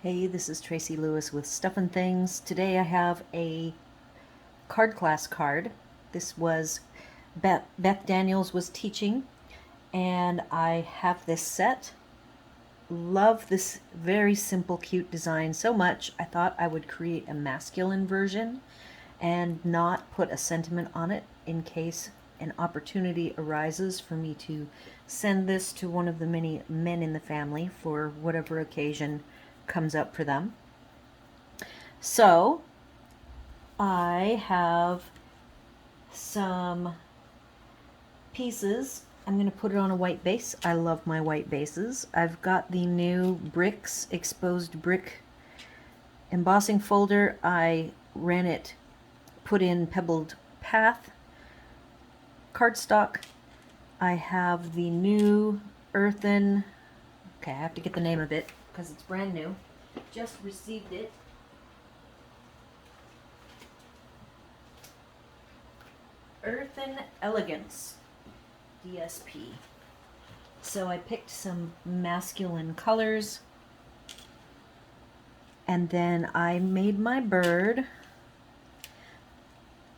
Hey, this is Tracy Lewis with Stuff and Things. Today I have a card class card. This was Beth Daniels was teaching, and I have this set. Love this very simple, cute design so much, I thought I would create a masculine version and not put a sentiment on it in case an opportunity arises for me to send this to one of the many men in the family for whatever occasion comes up for them. So I have some pieces. I'm going to put it on a white base. I love my white bases. I've got the new bricks, exposed brick embossing folder. I ran it, put in pebbled path cardstock. I have the new Earthen, okay, I have to get the name of it because it's brand new. Just received it. Earthen Elegance, DSP. So I picked some masculine colors, and then I made my bird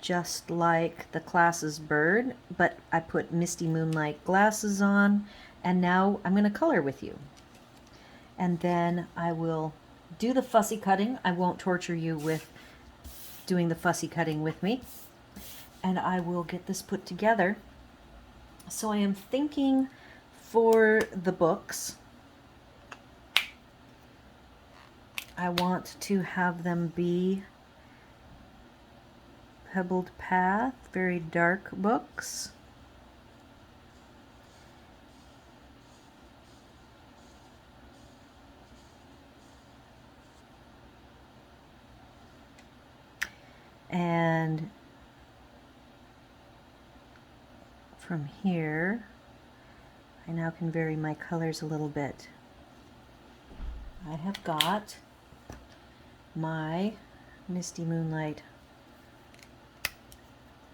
just like the class's bird, but I put Misty Moonlight glasses on, and now I'm going to color with you. And then I will do the fussy cutting. I won't torture you with doing the fussy cutting with me. And I will get this put together. So I am thinking for the books, I want to have them be Pebbled Path, very dark books. And from here, I now can vary my colors a little bit. I have got my Misty Moonlight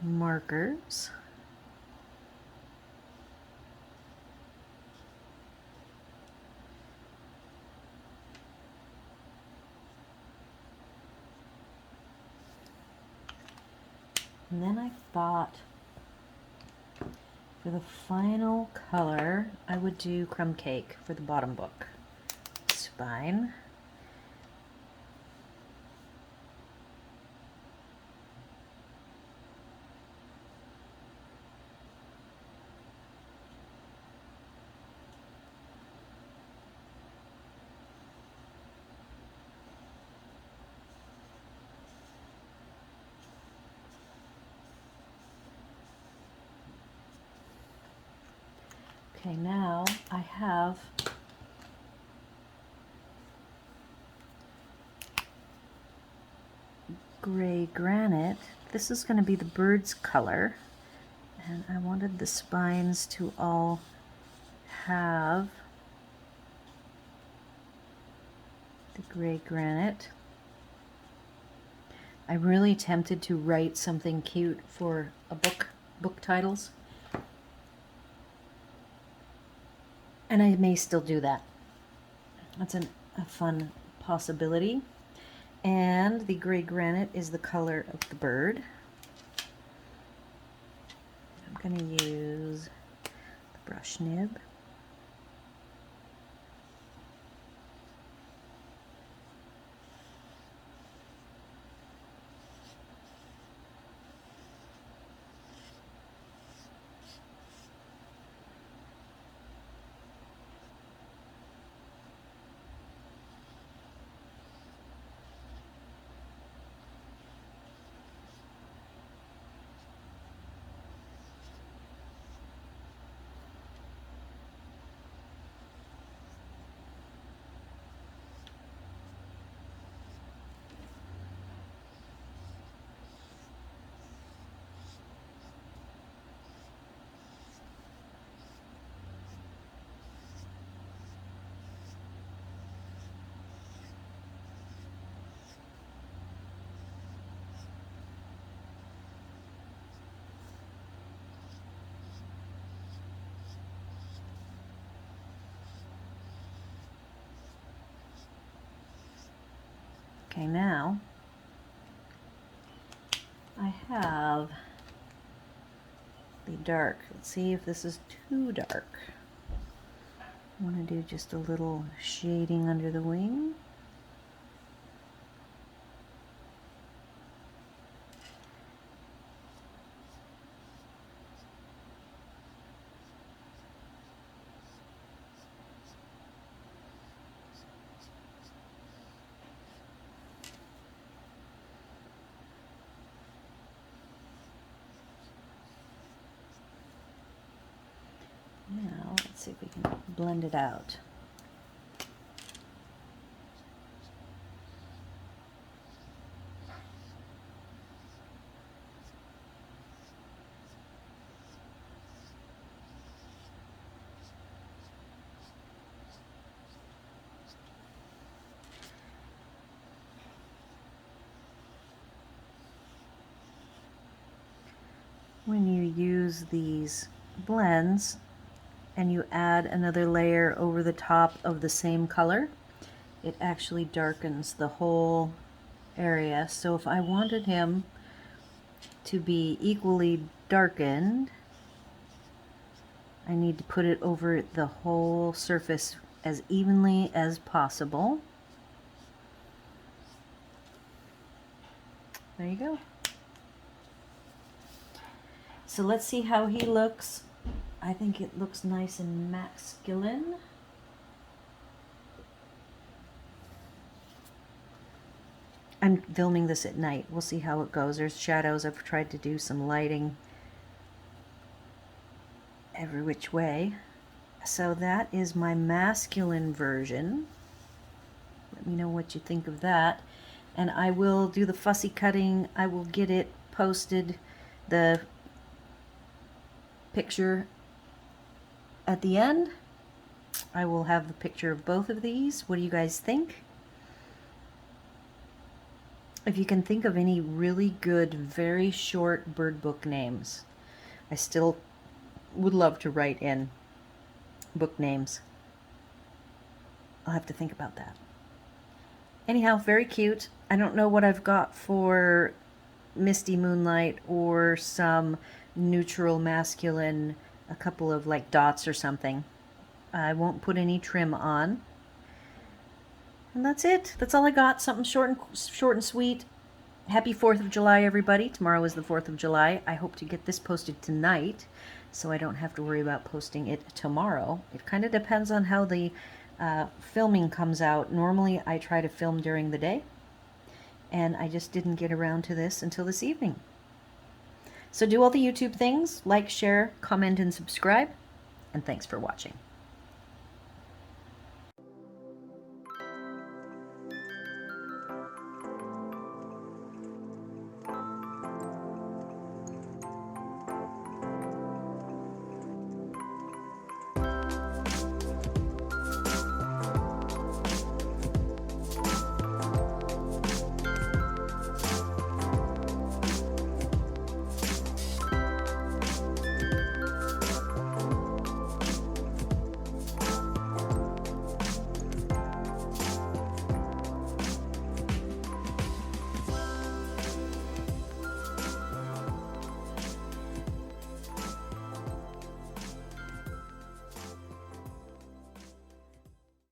markers. And then I thought for the final color, I would do Crumb Cake for the bottom book. Spine. Okay, now I have gray granite. This is going to be the bird's color, and I wanted the spines to all have the gray granite. I'm really tempted to write something cute for a book titles, and I may still do that. That's a fun possibility. And the gray granite is the color of the bird. I'm going to use the brush nib. Okay, now I have the dark. Let's see if this is too dark. I want to do just a little shading under the wing. Now, let's see if we can blend it out. When you use these blends and you add another layer over the top of the same color, it actually darkens the whole area. So if I wanted him to be equally darkened, I need to put it over the whole surface as evenly as possible. There you go. So let's see how he looks. I think it looks nice and masculine. I'm filming this at night. We'll see how it goes. There's shadows. I've tried to do some lighting every which way. So that is my masculine version. Let me know what you think of that. And I will do the fussy cutting. I will get it posted, the picture at the end. I will have the picture of both of these. What do you guys think? If you can think of any really good, very short bird book names, I still would love to write in book names. I'll have to think about that. Anyhow, very cute. I don't know what I've got for Misty Moonlight or some neutral masculine, a couple of like dots or something. I won't put any trim on. And that's it. That's all I got. Something short and sweet. Happy 4th of July, everybody. Tomorrow is the 4th of July. I hope to get this posted tonight so I don't have to worry about posting it tomorrow. It kind of depends on how the filming comes out. Normally I try to film during the day, and I just didn't get around to this until this evening. So do all the YouTube things, like, share, comment, and subscribe, and thanks for watching.